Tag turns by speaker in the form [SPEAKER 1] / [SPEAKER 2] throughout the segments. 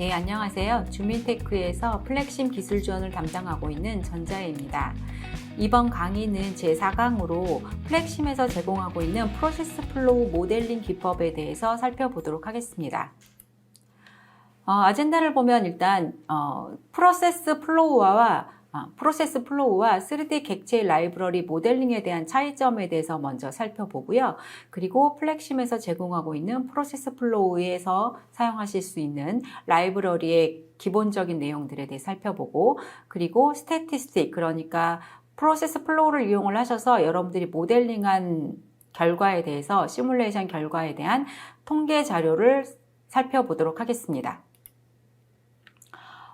[SPEAKER 1] 네, 안녕하세요. 주민테크에서 플렉심 기술 지원을 담당하고 있는 전자혜입니다. 이번 강의는 제4강으로 플렉심에서 제공하고 있는 프로세스 플로우 모델링 기법에 대해서 살펴보도록 하겠습니다. 아젠다를 보면 일단 프로세스 플로우와 3D 객체 라이브러리 모델링에 대한 차이점에 대해서 먼저 살펴보고요. 그리고 플렉심에서 제공하고 있는 프로세스 플로우에서 사용하실 수 있는 라이브러리의 기본적인 내용들에 대해 살펴보고, 그리고 스태티스틱, 그러니까 프로세스 플로우를 이용을 하셔서 여러분들이 모델링한 결과에 대해서, 시뮬레이션 결과에 대한 통계 자료를 살펴보도록 하겠습니다.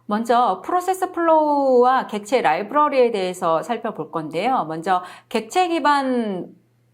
[SPEAKER 1] 먼저 프로세스 플로우와 객체 라이브러리에 대해서 살펴볼 건데요. 먼저 객체 기반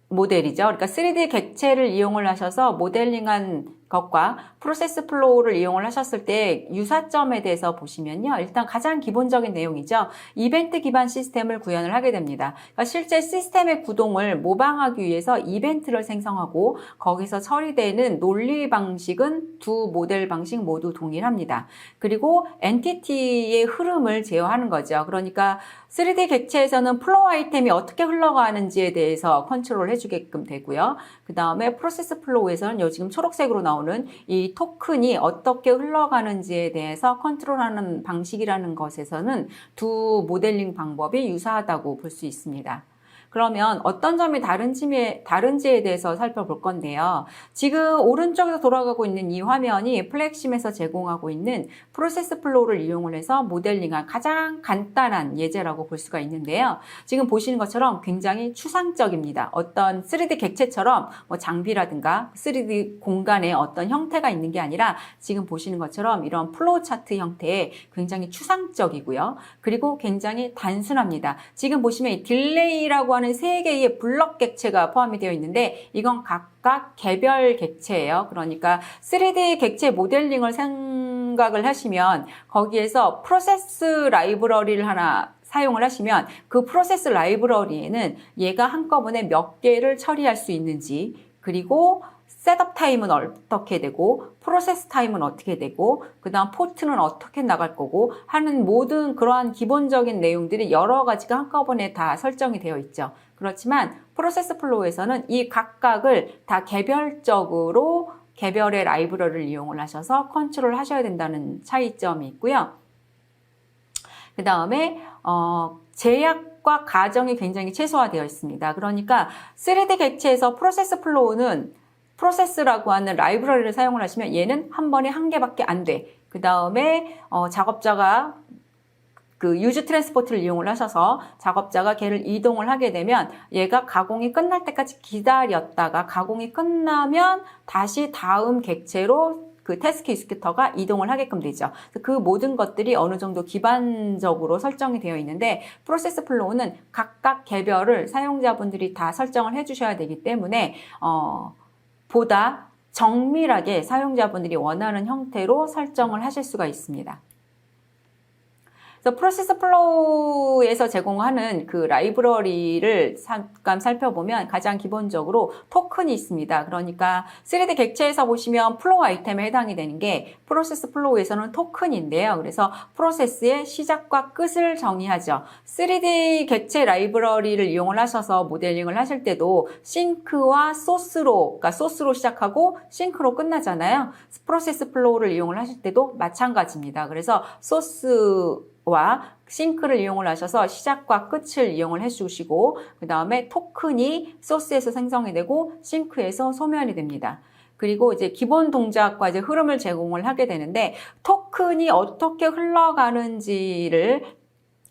[SPEAKER 1] 모델이죠. 그러니까 3D 객체를 이용을 하셔서 모델링한 것과 프로세스 플로우를 이용을 하셨을 때 유사점에 대해서 보시면요. 일단 가장 기본적인 내용이죠. 이벤트 기반 시스템을 구현을 하게 됩니다. 그러니까 실제 시스템의 구동을 모방하기 위해서 이벤트를 생성하고 거기서 처리되는 논리 방식은 두 모델 방식 모두 동일합니다. 그리고 엔티티의 흐름을 제어하는 거죠. 그러니까 3D 객체에서는 플로우 아이템이 어떻게 흘러가는지에 대해서 컨트롤 해주게끔 되고요. 그 다음에 프로세스 플로우에서는 지금 초록색으로 나오는 이 토큰이 어떻게 흘러가는지에 대해서 컨트롤하는 방식이라는 것에서는 두 모델링 방법이 유사하다고 볼 수 있습니다. 그러면 어떤 점이 다른지에 대해서 살펴볼 건데요. 지금 오른쪽에서 돌아가고 있는 이 화면이 플렉심에서 제공하고 있는 프로세스 플로우를 이용을 해서 모델링한 가장 간단한 예제라고 볼 수가 있는데요. 지금 보시는 것처럼 굉장히 추상적입니다. 어떤 3D 객체처럼 장비라든가 3D 공간에 어떤 형태가 있는 게 아니라 지금 보시는 것처럼 이런 플로우 차트 형태의 굉장히 추상적이고요. 그리고 굉장히 단순합니다. 지금 보시면 이 딜레이라고 하는 3개의 블럭 객체가 포함이 되어 있는데 이건 각각 개별 객체예요. 그러니까 3D 객체 모델링을 생각을 하시면 거기에서 프로세스 라이브러리를 하나 사용을 하시면 그 프로세스 라이브러리에는 얘가 한꺼번에 몇 개를 처리할 수 있는지, 그리고 셋업 타임은 어떻게 되고 프로세스 타임은 어떻게 되고 그 다음 포트는 어떻게 나갈 거고 하는 모든 그러한 기본적인 내용들이 여러 가지가 한꺼번에 다 설정이 되어 있죠. 그렇지만 프로세스 플로우에서는 이 각각을 다 개별적으로 개별의 라이브러리를 이용을 하셔서 컨트롤 하셔야 된다는 차이점이 있고요. 그 다음에 제약과 가정이 굉장히 최소화되어 있습니다. 그러니까 3D 객체에서 프로세스 플로우는 프로세스라고 하는 라이브러리를 사용을 하시면 얘는 한 번에 한 개밖에 안 돼. 그 다음에 작업자가 그 유즈 트랜스포트를 이용을 하셔서 작업자가 걔를 이동을 하게 되면 얘가 가공이 끝날 때까지 기다렸다가 가공이 끝나면 다시 다음 객체로 그 태스크 익스큐터가 이동을 하게끔 되죠. 그 모든 것들이 어느 정도 기반적으로 설정이 되어 있는데 프로세스 플로우는 각각 개별을 사용자분들이 다 설정을 해주셔야 되기 때문에 보다 정밀하게 사용자분들이 원하는 형태로 설정을 하실 수가 있습니다. 그래서 프로세스 플로우에서 제공하는 그 라이브러리를 잠깐 살펴보면 가장 기본적으로 토큰이 있습니다. 그러니까 3D 객체에서 보시면 플로우 아이템에 해당이 되는 게 프로세스 플로우에서는 토큰인데요. 그래서 프로세스의 시작과 끝을 정의하죠. 3D 객체 라이브러리를 이용을 하셔서 모델링을 하실 때도 싱크와 소스로, 그러니까 소스로 시작하고 싱크로 끝나잖아요. 프로세스 플로우를 이용을 하실 때도 마찬가지입니다. 그래서 소스와 싱크를 이용을 하셔서 시작과 끝을 이용을 해주시고 그 다음에 토큰이 소스에서 생성이 되고 싱크에서 소멸이 됩니다. 그리고 이제 기본 동작과 이제 흐름을 제공을 하게 되는데 토큰이 어떻게 흘러가는지를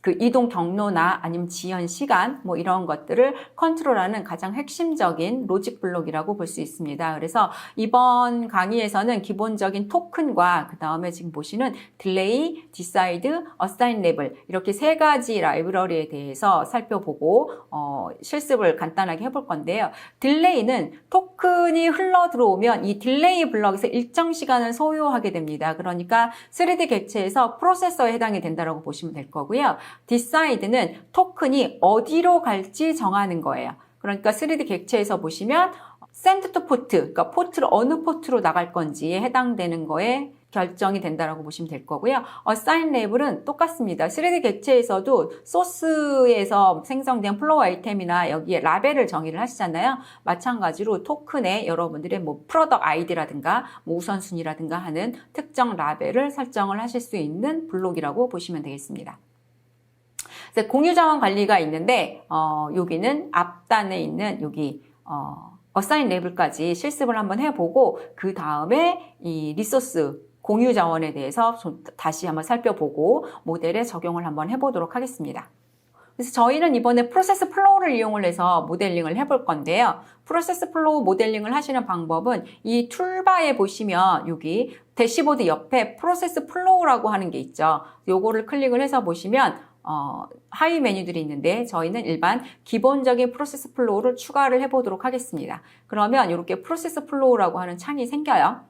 [SPEAKER 1] 그 이동 경로나 아니면 지연 시간 뭐 이런 것들을 컨트롤하는 가장 핵심적인 로직 블록이라고 볼 수 있습니다. 그래서 이번 강의에서는 기본적인 토큰과 그 다음에 지금 보시는 딜레이, 디사이드, 어사인 레벨 이렇게 세 가지 라이브러리에 대해서 살펴보고 실습을 간단하게 해볼 건데요. 딜레이는 토큰이 흘러 들어오면 이 딜레이 블럭에서 일정 시간을 소요하게 됩니다. 그러니까 3D 객체에서 프로세서에 해당이 된다고 보시면 될 거고요. 디사이드는 토큰이 어디로 갈지 정하는 거예요. 그러니까 3D 객체에서 보시면 샌드 투 포트, 그러니까 포트를 어느 포트로 나갈 건지에 해당되는 거에 결정이 된다라고 보시면 될 거고요. assign label은 똑같습니다. 3D 객체에서도 소스에서 생성된 플로우 아이템이나 여기에 라벨을 정의를 하시잖아요. 마찬가지로 토큰에 여러분들의 뭐 프로덕트 아이디라든가 뭐 우선순위라든가 하는 특정 라벨을 설정을 하실 수 있는 블록이라고 보시면 되겠습니다. 공유 자원 관리가 있는데 여기는 앞단에 있는 여기 assign label까지 실습을 한번 해보고 그 다음에 이 리소스 공유 자원에 대해서 다시 한번 살펴보고 모델에 적용을 한번 해보도록 하겠습니다. 그래서 저희는 이번에 프로세스 플로우를 이용을 해서 모델링을 해볼 건데요. 프로세스 플로우 모델링을 하시는 방법은 이 툴바에 보시면 여기 대시보드 옆에 프로세스 플로우라고 하는 게 있죠. 요거를 클릭을 해서 보시면 하위 메뉴들이 있는데 저희는 일반 기본적인 프로세스 플로우를 추가를 해보도록 하겠습니다. 그러면 이렇게 프로세스 플로우라고 하는 창이 생겨요.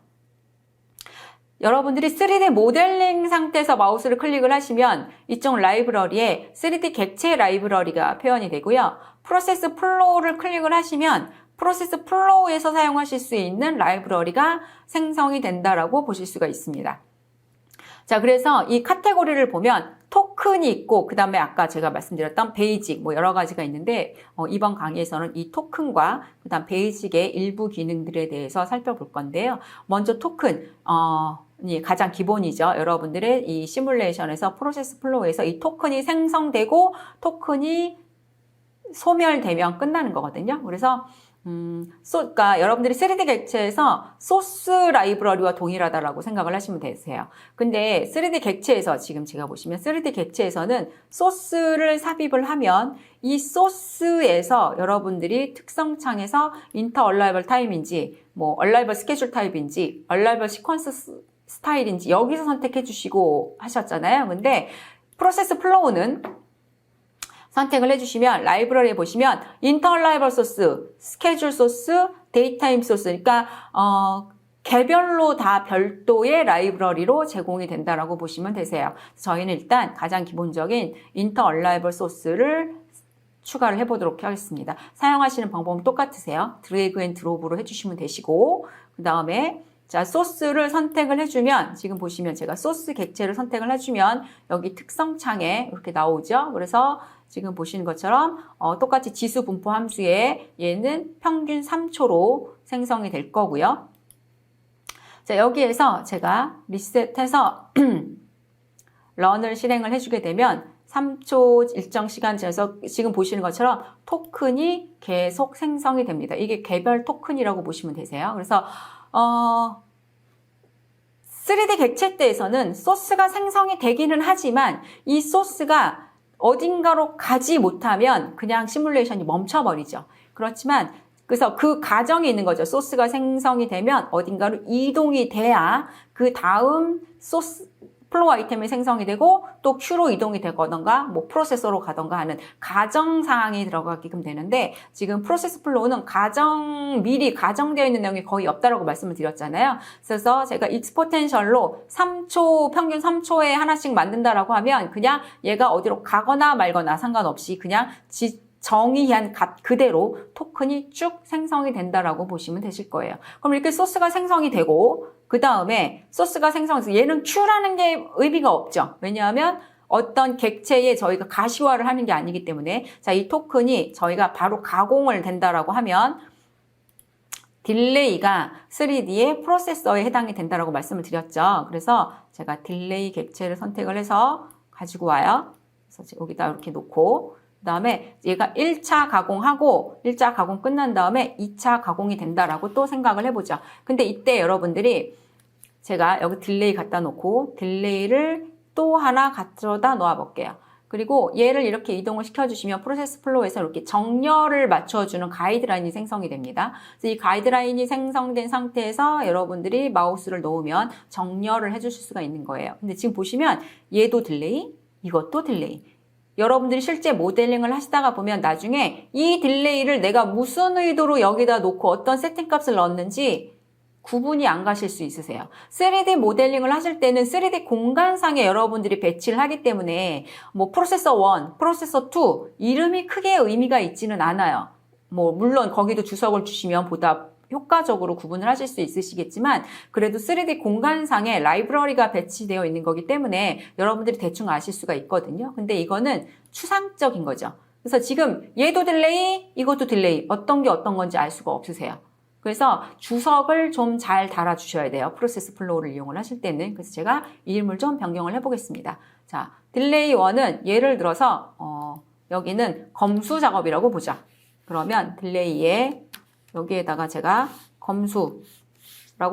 [SPEAKER 1] 여러분들이 3D 모델링 상태에서 마우스를 클릭을 하시면 이쪽 라이브러리에 3D 객체 라이브러리가 표현이 되고요. 프로세스 플로우를 클릭을 하시면 프로세스 플로우에서 사용하실 수 있는 라이브러리가 생성이 된다라고 보실 수가 있습니다. 자, 그래서 이 카테고리를 보면 토큰이 있고 그 다음에 아까 제가 말씀드렸던 베이직 뭐 여러 가지가 있는데 이번 강의에서는 이 토큰과 그 다음 베이직의 일부 기능들에 대해서 살펴볼 건데요. 먼저 토큰 가장 기본이죠. 여러분들의 이 시뮬레이션에서 프로세스 플로우에서 이 토큰이 생성되고 토큰이 소멸되면 끝나는 거거든요. 그래서 그러니까 여러분들이 3D 객체에서 소스 라이브러리와 동일하다라고 생각을 하시면 되세요. 근데 3D 객체에서 지금 제가 보시면 3D 객체에서는 소스를 삽입을 하면 이 소스에서 여러분들이 특성창에서 인터 얼라이벌 타임인지 뭐 얼라이벌 스케줄 타입인지 얼라이벌 시퀀스 스타일인지 여기서 선택해 주시고 하셨잖아요. 근데 프로세스 플로우는 선택을 해주시면 라이브러리에 보시면 인터라이벌 소스, 스케줄 소스, 데이타임 소스 그러니까 개별로 다 별도의 라이브러리로 제공이 된다라고 보시면 되세요. 저희는 일단 가장 기본적인 인터라이벌 소스를 추가를 해보도록 하겠습니다. 사용하시는 방법은 똑같으세요. 드래그 앤 드롭으로 해주시면 되시고 그 다음에 자, 소스를 선택을 해주면 지금 보시면 제가 소스 객체를 선택을 해주면 여기 특성창에 이렇게 나오죠. 그래서 지금 보시는 것처럼 똑같이 지수 분포 함수에 얘는 평균 3초로 생성이 될 거고요. 자, 여기에서 제가 리셋해서 런을 실행을 해주게 되면 3초 일정 시간 지나서 지금 보시는 것처럼 토큰이 계속 생성이 됩니다. 이게 개별 토큰이라고 보시면 되세요. 그래서 3D 객체대에서는 소스가 생성이 되기는 하지만 이 소스가 어딘가로 가지 못하면 그냥 시뮬레이션이 멈춰버리죠. 그렇지만 그래서 그 과정이 있는 거죠. 소스가 생성이 되면 어딘가로 이동이 돼야 그 다음 소스 플로우 아이템이 생성이 되고 또 큐로 이동이 되거든가 뭐 프로세서로 가던가 하는 가정 사항이 들어가게끔 되는데 지금 프로세스 플로우는 미리 가정되어 있는 내용이 거의 없다라고 말씀을 드렸잖아요. 그래서 제가 익스포텐셜로 3초 평균 3초에 하나씩 만든다라고 하면 그냥 얘가 어디로 가거나 말거나 상관없이 그냥 정의한 값 그대로 토큰이 쭉 생성이 된다라고 보시면 되실 거예요. 그럼 이렇게 소스가 생성이 되고 그 다음에 소스가 생성해서 얘는 Q라는 게 의미가 없죠. 왜냐하면 어떤 객체에 저희가 가시화를 하는 게 아니기 때문에 자, 이 토큰이 저희가 바로 가공을 된다라고 하면 딜레이가 3D의 프로세서에 해당이 된다라고 말씀을 드렸죠. 그래서 제가 딜레이 객체를 선택을 해서 가지고 와요. 그래서 여기다 이렇게 놓고 그 다음에 얘가 1차 가공하고 1차 가공 끝난 다음에 2차 가공이 된다라고 또 생각을 해보죠. 근데 이때 여러분들이 제가 여기 딜레이 갖다 놓고 딜레이를 또 하나 가져다 놓아 볼게요. 그리고 얘를 이렇게 이동을 시켜주시면 프로세스 플로우에서 이렇게 정렬을 맞춰주는 가이드라인이 생성이 됩니다. 그래서 이 가이드라인이 생성된 상태에서 여러분들이 마우스를 놓으면 정렬을 해주실 수가 있는 거예요. 근데 지금 보시면 얘도 딜레이, 이것도 딜레이. 여러분들이 실제 모델링을 하시다가 보면 나중에 이 딜레이를 내가 무슨 의도로 여기다 놓고 어떤 세팅값을 넣었는지 구분이 안 가실 수 있으세요. 3D 모델링을 하실 때는 3D 공간상에 여러분들이 배치를 하기 때문에 뭐 프로세서 1, 프로세서 2 이름이 크게 의미가 있지는 않아요. 뭐 물론 거기도 주석을 주시면 보다 효과적으로 구분을 하실 수 있으시겠지만 그래도 3D 공간상에 라이브러리가 배치되어 있는 거기 때문에 여러분들이 대충 아실 수가 있거든요. 근데 이거는 추상적인 거죠. 그래서 지금 얘도 딜레이, 이것도 딜레이, 어떤 게 어떤 건지 알 수가 없으세요. 그래서 주석을 좀 잘 달아주셔야 돼요. 프로세스 플로우를 이용을 하실 때는. 그래서 제가 이름을 좀 변경을 해보겠습니다. 자, 딜레이 1은 예를 들어서 여기는 검수 작업이라고 보자. 그러면 딜레이에 여기에다가 제가 검수라고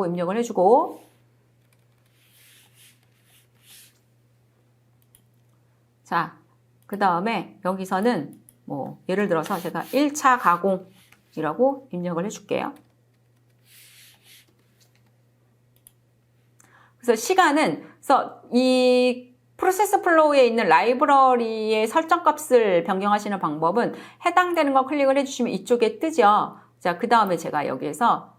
[SPEAKER 1] 입력을 해주고 자, 그 다음에 여기서는 뭐 예를 들어서 제가 1차 가공이라고 입력을 해줄게요. 그래서 시간은 그래서 이 프로세스 플로우에 있는 라이브러리의 설정 값을 변경하시는 방법은 해당되는 거 클릭을 해주시면 이쪽에 뜨죠. 자, 그 다음에 제가 여기에서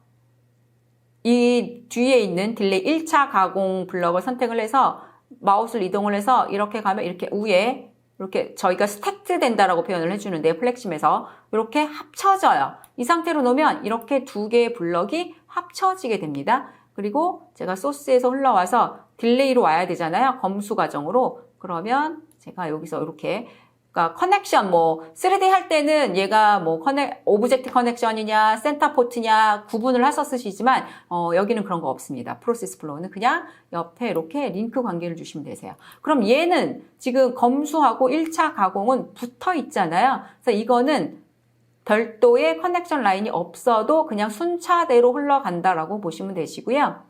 [SPEAKER 1] 이 뒤에 있는 딜레이 1차 가공 블럭을 선택을 해서 마우스를 이동을 해서 이렇게 가면 이렇게 위에 이렇게 저희가 스택트 된다라고 표현을 해주는데 플렉심에서 이렇게 합쳐져요. 이 상태로 놓으면 이렇게 두 개의 블럭이 합쳐지게 됩니다. 그리고 제가 소스에서 흘러와서 딜레이로 와야 되잖아요. 검수 과정으로. 그러면 제가 여기서 이렇게 그러니까 커넥션 뭐 3D 할 때는 얘가 뭐 오브젝트 커넥션이냐 센터 포트냐 구분을 해서 쓰시지만 여기는 그런 거 없습니다. 프로세스 플로우는 그냥 옆에 이렇게 링크 관계를 주시면 되세요. 그럼 얘는 지금 검수하고 1차 가공은 붙어 있잖아요. 그래서 이거는 별도의 커넥션 라인이 없어도 그냥 순차대로 흘러간다라고 보시면 되시고요.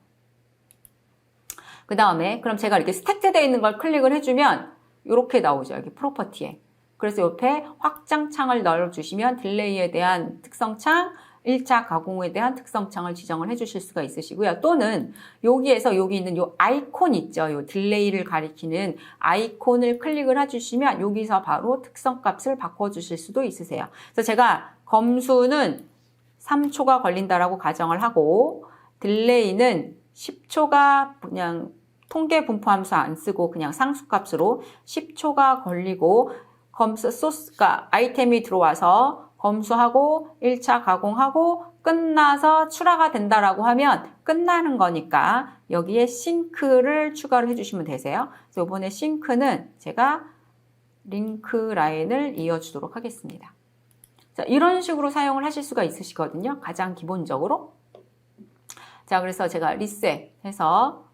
[SPEAKER 1] 그 다음에 그럼 제가 이렇게 스택트 되어 있는 걸 클릭을 해주면 이렇게 나오죠. 여기 프로퍼티에. 그래서 옆에 확장창을 넣어주시면 딜레이에 대한 특성창, 1차 가공에 대한 특성창을 지정을 해주실 수가 있으시고요. 또는 여기에서 여기 있는 요 아이콘 있죠. 요 딜레이를 가리키는 아이콘을 클릭을 해주시면 여기서 바로 특성값을 바꿔주실 수도 있으세요. 그래서 제가 검수는 3초가 걸린다라고 가정을 하고 딜레이는 10초가 그냥 통계 분포 함수 안 쓰고 그냥 상수값으로 10초가 걸리고 검수 소스가 아이템이 들어와서 검수하고 1차 가공하고 끝나서 출하가 된다라고 하면 끝나는 거니까 여기에 싱크를 추가를 해주시면 되세요. 그래서 이번에 싱크는 제가 링크 라인을 이어주도록 하겠습니다. 자, 이런 식으로 사용을 하실 수가 있으시거든요. 가장 기본적으로. 자, 그래서 제가 리셋해서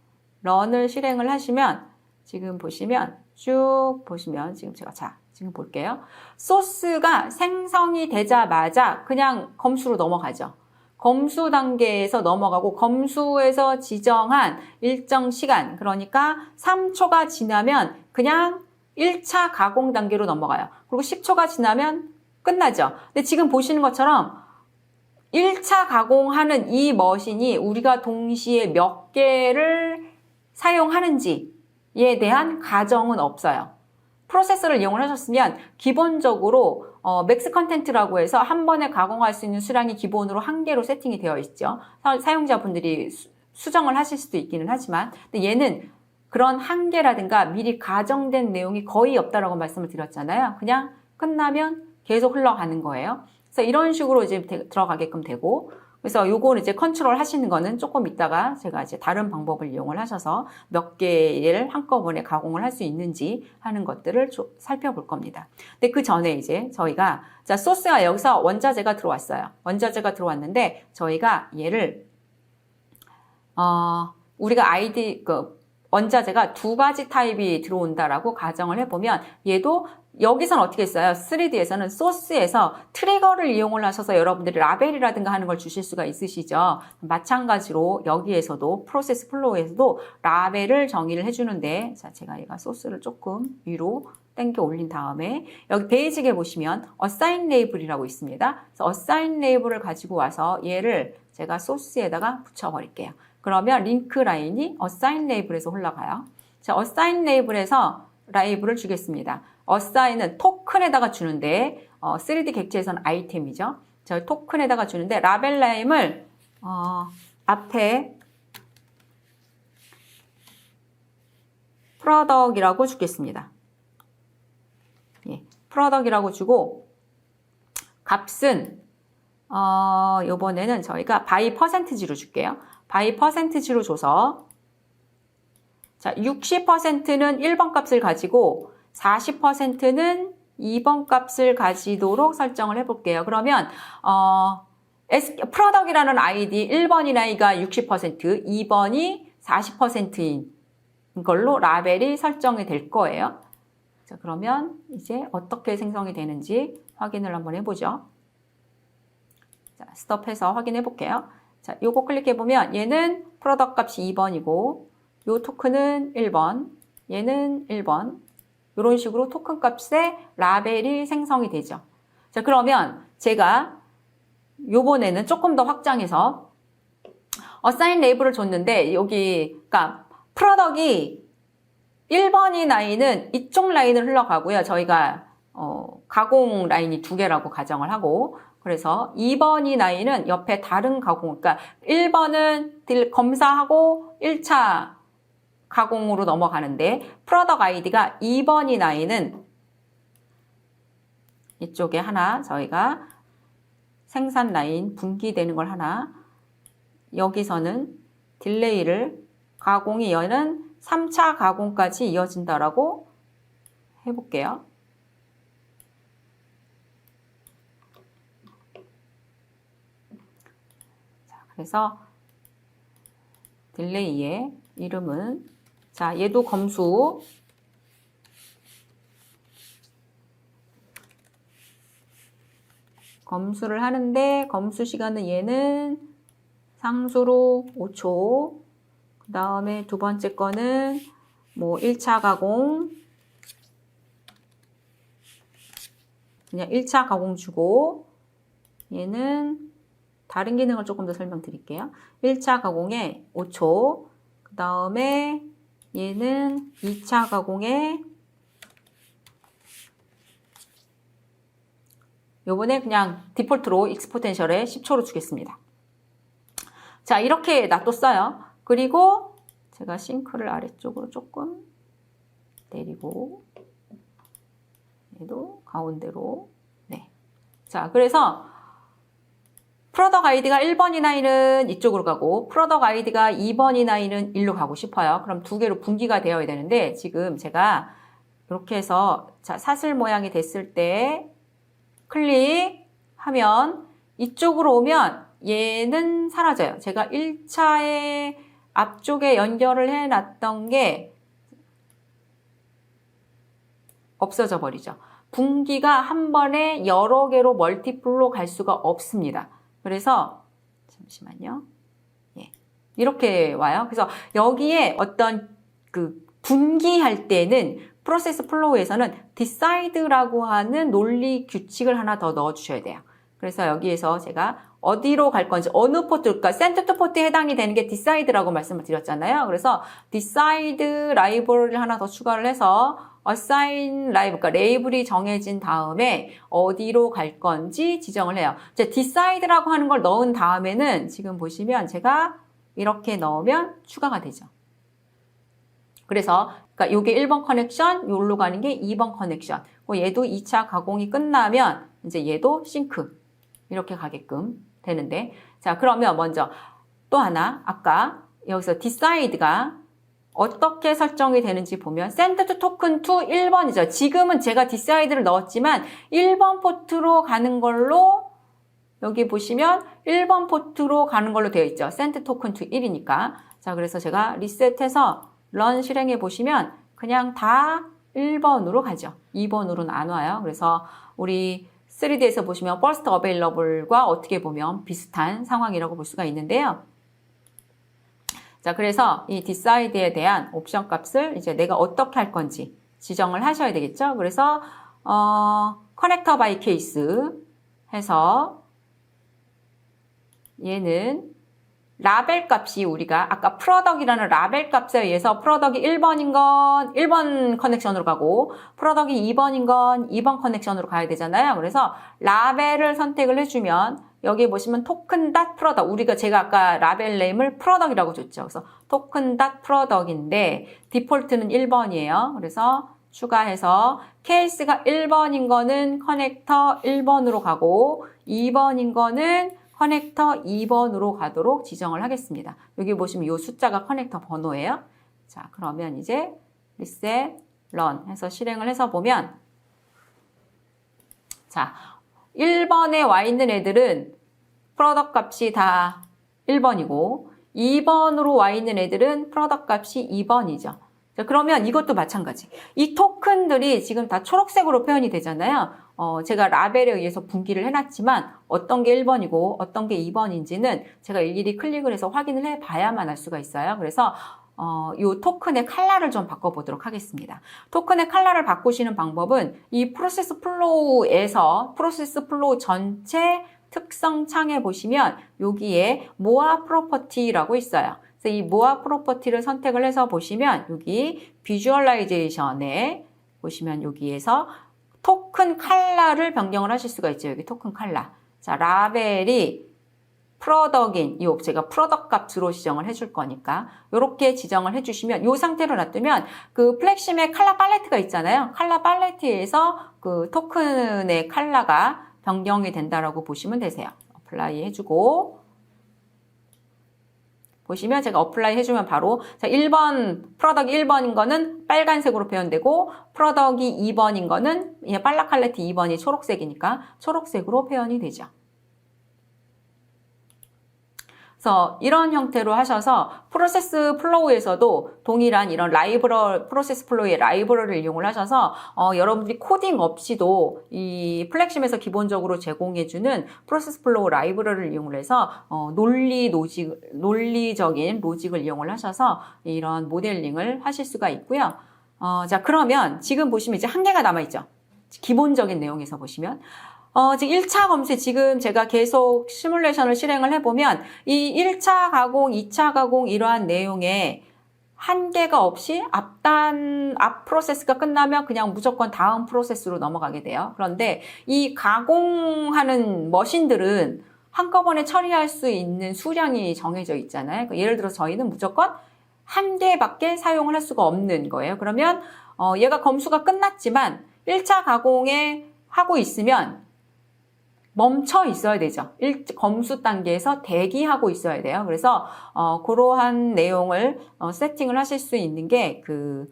[SPEAKER 1] 런을 실행을 하시면 지금 보시면 쭉 보시면 지금 제가 지금 볼게요. 소스가 생성이 되자마자 그냥 검수로 넘어가죠. 검수 단계에서 넘어가고 검수에서 지정한 일정 시간 그러니까 3초가 지나면 그냥 1차 가공 단계로 넘어가요. 그리고 10초가 지나면 끝나죠. 근데 지금 보시는 것처럼 1차 가공하는 이 머신이 우리가 동시에 몇 개를 사용하는지에 대한 가정은 없어요. 프로세서를 이용을 하셨으면 기본적으로 맥스 컨텐트라고 해서 한 번에 가공할 수 있는 수량이 기본으로 1개로 세팅이 되어 있죠. 사용자분들이 수정을 하실 수도 있기는 하지만 근데 얘는 그런 한계라든가 미리 가정된 내용이 거의 없다라고 말씀을 드렸잖아요. 그냥 끝나면 계속 흘러가는 거예요. 그래서 이런 식으로 이제 들어가게끔 되고 그래서 요거는 이제 컨트롤 하시는 거는 조금 있다가 제가 이제 다른 방법을 이용을 하셔서 몇 개를 한꺼번에 가공을 할 수 있는지 하는 것들을 살펴볼 겁니다. 근데 그 전에 이제 저희가 자 소스가 여기서 원자재가 들어왔어요. 원자재가 들어왔는데 저희가 얘를 우리가 원자재가 두 가지 타입이 들어온다라고 가정을 해보면 얘도 여기서는 어떻게 했어요? 3D에서는 소스에서 트리거를 이용을 하셔서 여러분들이 라벨이라든가 하는 걸 주실 수가 있으시죠. 마찬가지로 여기에서도 프로세스 플로우에서도 라벨을 정의를 해주는데 자 제가 얘가 소스를 조금 위로 당겨 올린 다음에 여기 베이직에 보시면 assign label이라고 있습니다. 그래서 assign label을 가지고 와서 얘를 제가 소스에다가 붙여버릴게요. 그러면 링크 라인이 assign label에서 올라가요. 자, assign label에서 라벨을 주겠습니다. assign은 토큰에다가 주는데 3D 객체에서는 아이템이죠. 저 토큰에다가 주는데 라벨 네임을 앞에 product이라고 주겠습니다. 예, product이라고 주고 값은 요번에는 저희가 by 퍼센티지로 줄게요. by 퍼센티지로 줘서 자, 60%는 1번 값을 가지고 40%는 2번 값을 가지도록 설정을 해볼게요. 그러면 프로덕이라는 아이디 1번인 아이가 60%, 2번이 40%인 걸로 라벨이 설정이 될 거예요. 자, 그러면 이제 어떻게 생성이 되는지 확인을 한번 해보죠. 자, 스톱해서 확인해 볼게요. 자, 요거 클릭해 보면 얘는 프로덕 값이 2번이고 요 토큰은 1번, 얘는 1번. 이런 식으로 토큰 값의 라벨이 생성이 되죠. 자, 그러면 제가 요번에는 조금 더 확장해서 assign label을 줬는데 여기 그러니까 프로덕이 1번인 아이는 이쪽 라인을 흘러가고요. 저희가 가공 라인이 2개라고 가정을 하고 그래서 2번인 아이는 옆에 다른 가공 그러니까 1번은 검사하고 1차 가공으로 넘어가는데 프로덕 아이디가 2번인 아이는 이쪽에 하나 저희가 생산 라인 분기되는 걸 하나 여기서는 딜레이를 가공이 얘는 3차 가공까지 이어진다라고 해볼게요. 자, 그래서 딜레이의 이름은 자, 얘도 검수 검수를 하는데 검수 시간은 얘는 상수로 5초 그 다음에 두 번째 거는 뭐 1차 가공 그냥 1차 가공 주고 얘는 다른 기능을 조금 더 설명드릴게요. 1차 가공에 5초 그 다음에 얘는 2차 가공에 요번에 그냥 디폴트로 익스포텐셜에 10초로 주겠습니다. 자, 이렇게 놔뒀어요. 그리고 제가 싱크를 아래쪽으로 조금 내리고 얘도 가운데로 네. 자, 그래서 프로덕 아이디가 1번인 아이는 이쪽으로 가고 프로덕 아이디가 2번인 아이는 일로 가고 싶어요. 그럼 두 개로 분기가 되어야 되는데 지금 제가 이렇게 해서 자, 사슬 모양이 됐을 때 클릭하면 이쪽으로 오면 얘는 사라져요. 제가 1차에 앞쪽에 연결을 해놨던 게 없어져 버리죠. 분기가 한 번에 여러 개로 멀티플로 갈 수가 없습니다. 그래서 잠시만요. 예, 이렇게 와요. 그래서 여기에 어떤 그 분기할 때는 프로세스 플로우에서는 decide라고 하는 논리 규칙을 하나 더 넣어 주셔야 돼요. 그래서 여기에서 제가 어디로 갈 건지 어느 포트, 그러니까 send to port에 해당이 되는 게 decide라고 말씀을 드렸잖아요. 그래서 decide 라이브러리를 하나 더 추가를 해서 assign 라이브, 그러니까 레이블이 정해진 다음에 어디로 갈 건지 지정을 해요. 이제 decide라고 하는 걸 넣은 다음에는 지금 보시면 제가 이렇게 넣으면 추가가 되죠. 그래서 그러니까 요게 1번 커넥션, 요로 가는 게 2번 커넥션. 얘도 2차 가공이 끝나면 이제 얘도 싱크 이렇게 가게끔 되는데 자, 그러면 먼저 또 하나 아까 여기서 decide가 어떻게 설정이 되는지 보면 send to token to 1번이죠. 지금은 제가 decide를 넣었지만 1번 포트로 가는 걸로 여기 보시면 1번 포트로 가는 걸로 되어 있죠. send token to 1이니까. 자, 그래서 제가 리셋해서 런 실행해 보시면 그냥 다 1번으로 가죠. 2번으로는 안 와요. 그래서 우리 3D에서 보시면 first available과 어떻게 보면 비슷한 상황이라고 볼 수가 있는데요. 자, 그래서 이 decide에 대한 옵션 값을 이제 내가 어떻게 할 건지 지정을 하셔야 되겠죠. 그래서 connector by case 해서 얘는 라벨 값이 우리가 아까 프로덕이라는 라벨 값에 의해서 프로덕이 1번인 건 1번 커넥션으로 가고 프로덕이 2번인 건 2번 커넥션으로 가야 되잖아요. 그래서 라벨을 선택을 해주면 여기 보시면 token.product 우리가 제가 아까 라벨 네임을 프로덕이라고 줬죠. 그래서 token.product인데 디폴트는 1번이에요. 그래서 추가해서 케이스가 1번인 거는 커넥터 1번으로 가고 2번인 거는 커넥터 2번으로 가도록 지정을 하겠습니다. 여기 보시면 이 숫자가 커넥터 번호예요. 자, 그러면 이제 리셋, 런 해서 실행을 해서 보면 자, 1번에 와 있는 애들은 프로덕트 값이 다 1번이고 2번으로 와 있는 애들은 프로덕트 값이 2번이죠. 자, 그러면 이것도 마찬가지. 이 토큰들이 지금 다 초록색으로 표현이 되잖아요. 제가 라벨에 의해서 분기를 해놨지만 어떤 게 1번이고 어떤 게 2번인지는 제가 일일이 클릭을 해서 확인을 해봐야만 알 수가 있어요. 그래서 이 토큰의 컬러를 좀 바꿔보도록 하겠습니다. 토큰의 컬러를 바꾸시는 방법은 이 프로세스 플로우에서 프로세스 플로우 전체 특성 창에 보시면 여기에 모아 프로퍼티라고 있어요. 그래서 이 모아 프로퍼티를 선택을 해서 보시면 여기 비주얼라이제이션에 보시면 여기에서 토큰 컬러를 변경을 하실 수가 있죠. 여기 토큰 컬러. 자, 라벨이 프로덕인, 제가 프로덕트 값으로 지정을 해줄 거니까 이렇게 지정을 해주시면 이 상태로 놔두면 그 플렉심의 컬러 팔레트가 있잖아요. 컬러 팔레트에서 그 토큰의 컬러가 변경이 된다라고 보시면 되세요. 어플라이 해주고 보시면 제가 어플라이 해주면 바로 자 1번 프로덕트 1번인 거는 빨간색으로 표현되고 프로덕트 2번인 거는 빨라 칼레트 2번이 초록색이니까 초록색으로 표현이 되죠. 그래서 이런 형태로 하셔서 프로세스 플로우에서도 동일한 이런 프로세스 플로우의 라이브러리를 이용을 하셔서 여러분들이 코딩 없이도 이 플렉심에서 기본적으로 제공해주는 프로세스 플로우 라이브러리를 이용을 해서 논리적인 로직을 이용을 하셔서 이런 모델링을 하실 수가 있고요. 자, 그러면 지금 보시면 이제 한 개가 남아있죠. 기본적인 내용에서 보시면 지금 1차 검수에 지금 제가 계속 시뮬레이션을 실행을 해보면 이 1차 가공, 2차 가공 이러한 내용에 한계가 없이 앞 프로세스가 끝나면 그냥 무조건 다음 프로세스로 넘어가게 돼요. 그런데 이 가공하는 머신들은 한꺼번에 처리할 수 있는 수량이 정해져 있잖아요. 예를 들어서 저희는 무조건 한 개밖에 사용을 할 수가 없는 거예요. 그러면 얘가 검수가 끝났지만 1차 가공에 하고 있으면 멈춰 있어야 되죠. 검수 단계에서 대기하고 있어야 돼요. 그래서 그러한 내용을 세팅을 하실 수 있는 게 그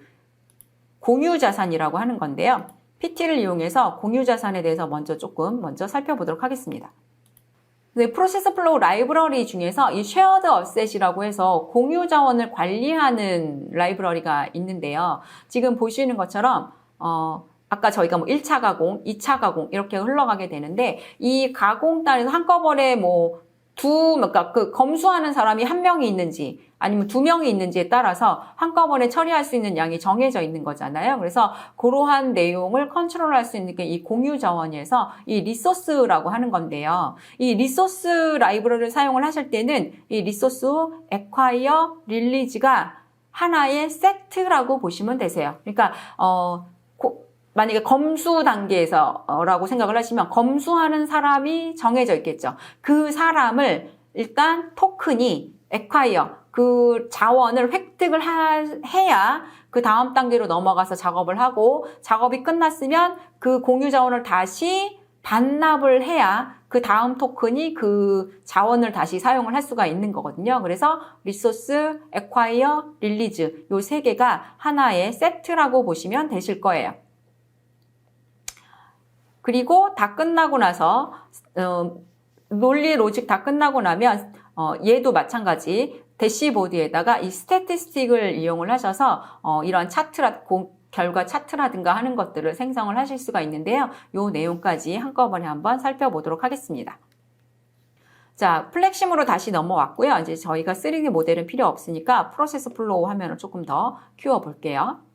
[SPEAKER 1] 공유 자산이라고 하는 건데요. PT를 이용해서 공유 자산에 대해서 먼저 살펴보도록 하겠습니다. 네, 프로세스 플로우 라이브러리 중에서 이 쉐어드 어셋이라고 해서 공유 자원을 관리하는 라이브러리가 있는데요. 지금 보시는 것처럼 아까 저희가 1차 가공, 2차 가공 이렇게 흘러가게 되는데 이 가공 단에서 한꺼번에 그러니까 그 검수하는 사람이 한 명이 있는지 아니면 두 명이 있는지에 따라서 한꺼번에 처리할 수 있는 양이 정해져 있는 거잖아요. 그래서 그러한 내용을 컨트롤할 수 있는 게 이 공유 자원에서 이 리소스라고 하는 건데요. 이 리소스 라이브러리를 사용을 하실 때는 이 리소스 acquire release가 하나의 세트라고 보시면 되세요. 그러니까 만약에 검수 단계에서라고 생각을 하시면 검수하는 사람이 정해져 있겠죠. 그 사람을 일단 토큰이 acquire, 그 자원을 획득을 해야 그 다음 단계로 넘어가서 작업을 하고 작업이 끝났으면 그 공유 자원을 다시 반납을 해야 그 다음 토큰이 그 자원을 다시 사용을 할 수가 있는 거거든요. 그래서 리소스, acquire, release 요 세 개가 하나의 세트라고 보시면 되실 거예요. 그리고 다 끝나고 나서 논리 로직 다 끝나고 나면 얘도 마찬가지 대시보드에다가 이 스태티스틱을 이용을 하셔서 이런 결과 차트라든가 하는 것들을 생성을 하실 수가 있는데요. 요 내용까지 한꺼번에 한번 살펴보도록 하겠습니다. 자, 플렉심으로 다시 넘어왔고요. 이제 저희가 3D 모델은 필요 없으니까 프로세스 플로우 화면을 조금 더 키워볼게요.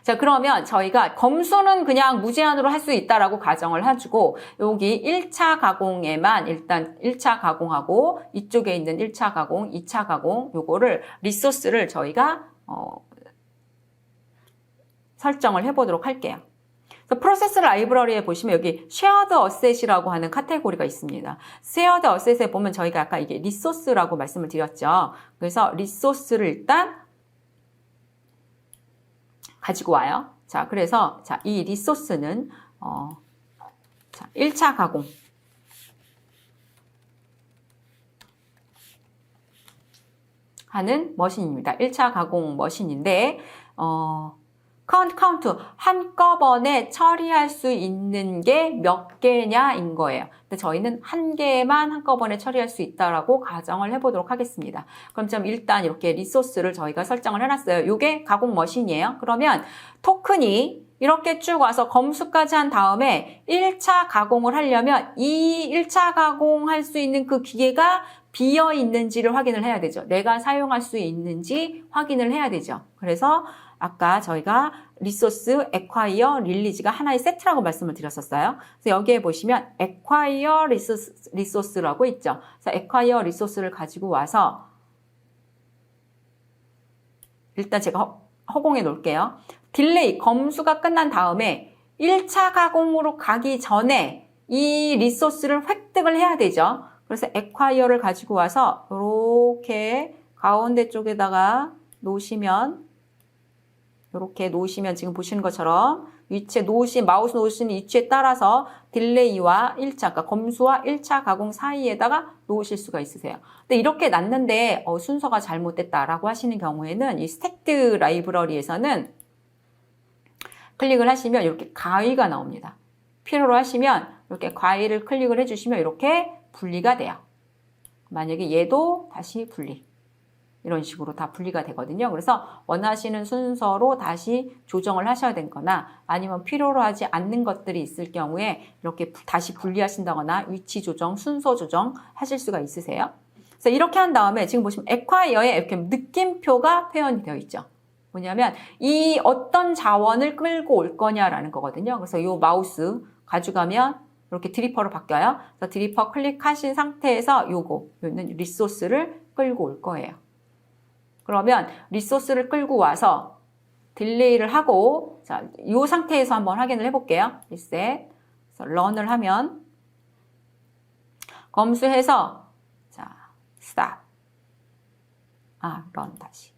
[SPEAKER 1] 자, 그러면 저희가 검수는 그냥 무제한으로 할 수 있다라고 가정을 해주고 여기 1차 가공에만 일단 1차 가공하고 이쪽에 있는 1차 가공, 2차 가공 요거를 리소스를 저희가 설정을 해보도록 할게요. 그래서 프로세스 라이브러리에 보시면 여기 쉐어드 어셋이라고 하는 카테고리가 있습니다. 쉐어드 어셋에 보면 저희가 아까 이게 리소스라고 말씀을 드렸죠. 그래서 리소스를 일단 가지고 와요. 자, 그래서 자, 이 리소스는 자, 1차 가공. 하는 머신입니다. 1차 가공 머신인데 카운트 한꺼번에 처리할 수 있는 게 몇 개냐인 거예요. 근데 저희는 한 개만 한꺼번에 처리할 수 있다라고 가정을 해보도록 하겠습니다. 그럼 좀 일단 이렇게 리소스를 저희가 설정을 해놨어요. 이게 가공 머신이에요. 그러면 토큰이 이렇게 쭉 와서 검수까지 한 다음에 1차 가공을 하려면 이 1차 가공할 수 있는 그 기계가 비어 있는지를 확인을 해야 되죠. 내가 사용할 수 있는지 확인을 해야 되죠. 그래서 아까 저희가 리소스, acquire, release가 하나의 세트라고 말씀을 드렸었어요. 그래서 여기에 보시면 acquire resource라고 있죠. 그래서 acquire resource를 가지고 와서 일단 제가 허공해 놓을게요. 딜레이, 검수가 끝난 다음에 1차 가공으로 가기 전에 이 리소스를 획득을 해야 되죠. 그래서 acquire를 가지고 와서 이렇게 가운데 쪽에다가 놓으시면 이렇게 놓으시면 지금 보시는 것처럼 위치에 마우스 놓으시는 위치에 따라서 딜레이와 1차, 그러니까 검수와 1차 가공 사이에다가 놓으실 수가 있으세요. 근데 이렇게 놨는데 순서가 잘못됐다라고 하시는 경우에는 이 스택드 라이브러리에서는 클릭을 하시면 이렇게 가위가 나옵니다. 필요로 하시면 이렇게 가위를 클릭을 해주시면 이렇게 분리가 돼요. 만약에 얘도 다시 분리. 이런 식으로 다 분리가 되거든요. 그래서 원하시는 순서로 다시 조정을 하셔야 되거나 아니면 필요로 하지 않는 것들이 있을 경우에 이렇게 다시 분리하신다거나 위치 조정, 순서 조정 하실 수가 있으세요. 그래서 이렇게 한 다음에 지금 보시면 acquire에 이렇게 느낌표가 표현이 되어 있죠. 뭐냐면 이 어떤 자원을 끌고 올 거냐라는 거거든요. 그래서 이 마우스 가져가면 이렇게 드리퍼로 바뀌어요. 그래서 드리퍼 클릭하신 상태에서 요는 리소스를 끌고 올 거예요. 그러면 리소스를 끌고 와서 딜레이를 하고 자, 이 상태에서 한번 확인을 해볼게요. 리셋. 그래서 런을 하면 검수해서 자, 스탑. 런 다시.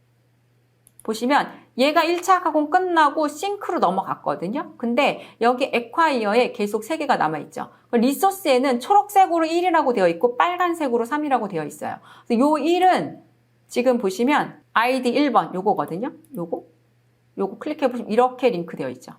[SPEAKER 1] 보시면 얘가 1차 가공 끝나고 싱크로 넘어갔거든요. 근데 여기 acquire에 계속 3개가 남아있죠. 리소스에는 초록색으로 1이라고 되어 있고 빨간색으로 3이라고 되어 있어요. 그래서 요 1은 지금 보시면 ID 1번 요거거든요. 요거 클릭해보시면 이렇게 링크되어 있죠.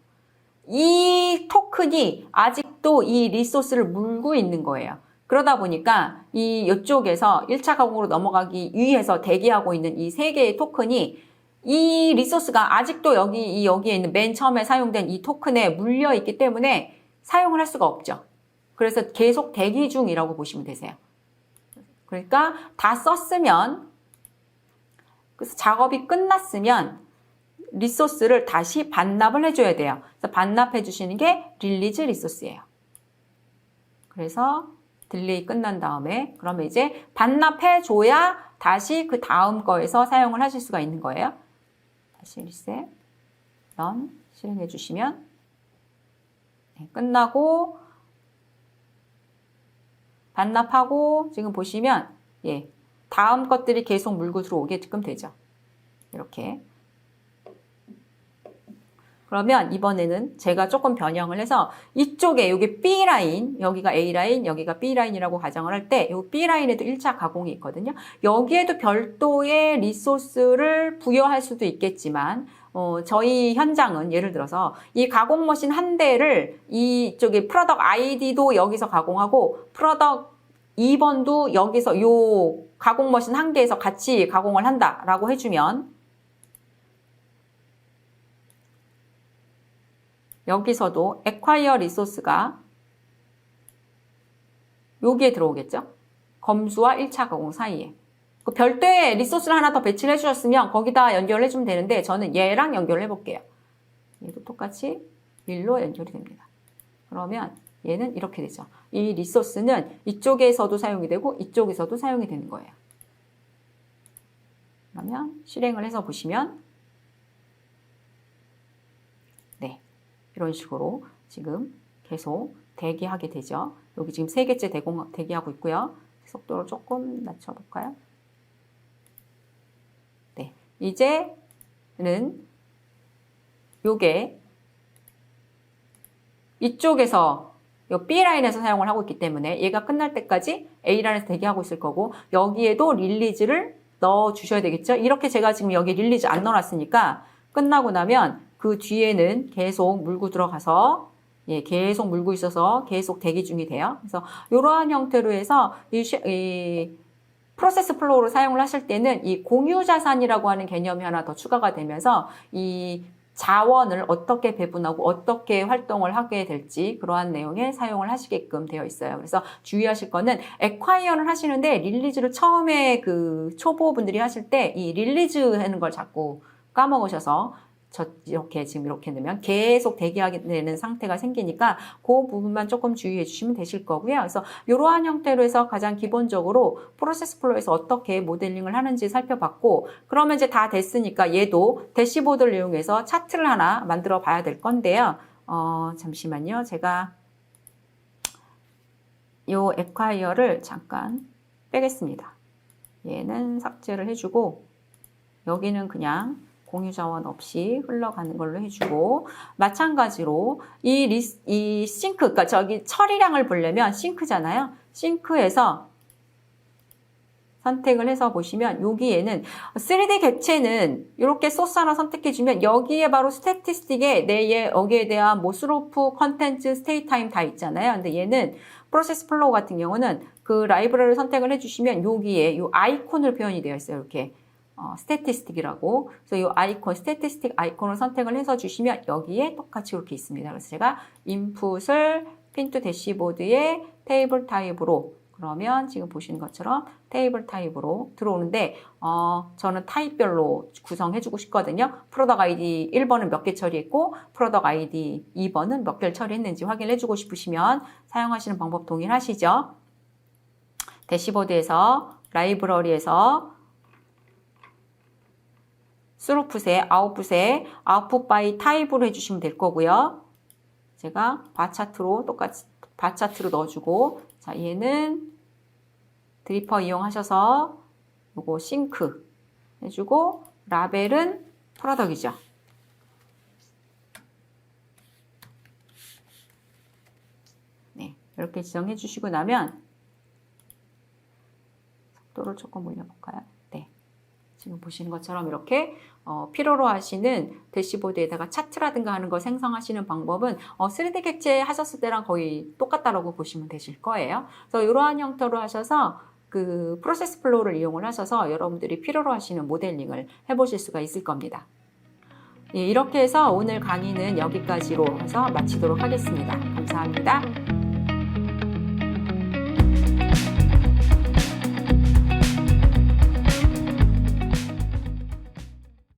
[SPEAKER 1] 이 토큰이 아직도 이 리소스를 물고 있는 거예요. 그러다 보니까 이쪽에서 1차 가공으로 넘어가기 위해서 대기하고 있는 이 3개의 토큰이 이 리소스가 아직도 여기에 있는 맨 처음에 사용된 이 토큰에 물려 있기 때문에 사용을 할 수가 없죠. 그래서 계속 대기 중이라고 보시면 되세요. 그러니까 다 썼으면 그래서 작업이 끝났으면 리소스를 다시 반납을 해줘야 돼요. 그래서 반납해 주시는 게 릴리즈 리소스예요. 그래서 딜레이 끝난 다음에 그러면 이제 반납해 줘야 다시 그 다음 거에서 사용을 하실 수가 있는 거예요. 다시 리셋, 런 실행해 주시면 끝나고 반납하고 지금 보시면 다음 것들이 계속 물고 들어오게끔 되죠. 이렇게. 그러면 이번에는 제가 조금 변형을 해서 이쪽에 여기 B라인, 여기가 A라인, 여기가 B라인이라고 가정을 할 때 이 B라인에도 1차 가공이 있거든요. 여기에도 별도의 리소스를 부여할 수도 있겠지만 저희 현장은 예를 들어서 이 가공 머신 한 대를 이쪽에 프로덕트 아이디도 여기서 가공하고 프로덕트 2번도 여기서 요 가공 머신 한 개에서 같이 가공을 한다라고 해주면 여기서도 acquire 리소스가 여기에 들어오겠죠? 검수와 1차 가공 사이에. 그 별도의 리소스를 하나 더 배치를 해주셨으면 거기다 연결을 해주면 되는데 저는 얘랑 연결을 해볼게요. 얘도 똑같이 1로 연결이 됩니다. 그러면 얘는 이렇게 되죠. 이 리소스는 이쪽에서도 사용이 되고 이쪽에서도 사용이 되는 거예요. 그러면 실행을 해서 보시면 이런 식으로 지금 계속 대기하게 되죠. 여기 지금 3개째 대기하고 있고요. 속도를 조금 낮춰볼까요? 이제는 요게 이쪽에서 요 B라인에서 사용을 하고 있기 때문에 얘가 끝날 때까지 A라인에서 대기하고 있을 거고 여기에도 릴리즈를 넣어 주셔야 되겠죠. 이렇게 제가 지금 여기 릴리즈 안 넣어놨으니까 끝나고 나면 그 뒤에는 계속 물고 들어가서 계속 물고 있어서 계속 대기 중이 돼요. 그래서 이러한 형태로 해서 이 프로세스 플로우를 사용을 하실 때는 이 공유 자산이라고 하는 개념이 하나 더 추가가 되면서 이 자원을 어떻게 배분하고 어떻게 활동을 하게 될지 그러한 내용에 사용을 하시게끔 되어 있어요. 그래서 주의하실 거는 액콰이어를 하시는데 릴리즈를 처음에 그 초보분들이 하실 때 이 릴리즈 하는 걸 자꾸 까먹으셔서 이렇게 지금 이렇게 넣으면 계속 대기하게 되는 상태가 생기니까 그 부분만 조금 주의해 주시면 되실 거고요. 그래서 이러한 형태로 해서 가장 기본적으로 프로세스 플로우에서 어떻게 모델링을 하는지 살펴봤고 그러면 이제 다 됐으니까 얘도 대시보드를 이용해서 차트를 하나 만들어 봐야 될 건데요. 잠시만요. 제가 요 액콰이어를 잠깐 빼겠습니다. 얘는 삭제를 해주고 여기는 그냥 공유 자원 없이 흘러가는 걸로 해주고 마찬가지로 이 싱크, 그러니까 저기 처리량을 보려면 싱크잖아요. 싱크에서 선택을 해서 보시면 여기에는 3D 객체는 이렇게 소스 하나 선택해주면 여기에 바로 스태티스틱에 여기에 대한 뭐 스로프, 컨텐츠, 스테이 타임 다 있잖아요. 근데 얘는 프로세스 플로우 같은 경우는 그 라이브러리를 선택을 해주시면 여기에 이 아이콘을 표현이 되어 있어요. 이렇게. 스태티스틱이라고. 그래서 이 아이콘, 스태티스틱 아이콘을 선택을 해서 주시면 여기에 똑같이 이렇게 있습니다. 그래서 제가 인풋을 핀투 대시보드의 테이블 타입으로 그러면 지금 보시는 것처럼 테이블 타입으로 들어오는데 저는 타입별로 구성해주고 싶거든요. 프로덕트 아이디 1번은 몇 개 처리했고 프로덕트 아이디 2번은 몇 개를 처리했는지 확인해주고 싶으시면 사용하시는 방법 동일하시죠. 대시보드에서 라이브러리에서 스루풋에 아웃풋 바이 타입으로 해주시면 될 거고요. 제가 바차트로 똑같이 바차트로 넣어주고 자 얘는 드리퍼 이용하셔서 요거 싱크 해주고 라벨은 프로덕트이죠. 네, 이렇게 지정해 주시고 나면 속도를 조금 올려볼까요? 네. 지금 보시는 것처럼 이렇게 필요로 하시는 대시보드에다가 차트라든가 하는 거 생성하시는 방법은 3D 객체 하셨을 때랑 거의 똑같다라고 보시면 되실 거예요. 그래서 이러한 형태로 하셔서 그 프로세스 플로우를 이용을 하셔서 여러분들이 필요로 하시는 모델링을 해보실 수가 있을 겁니다. 예, 이렇게 해서 오늘 강의는 여기까지로 해서 마치도록 하겠습니다. 감사합니다.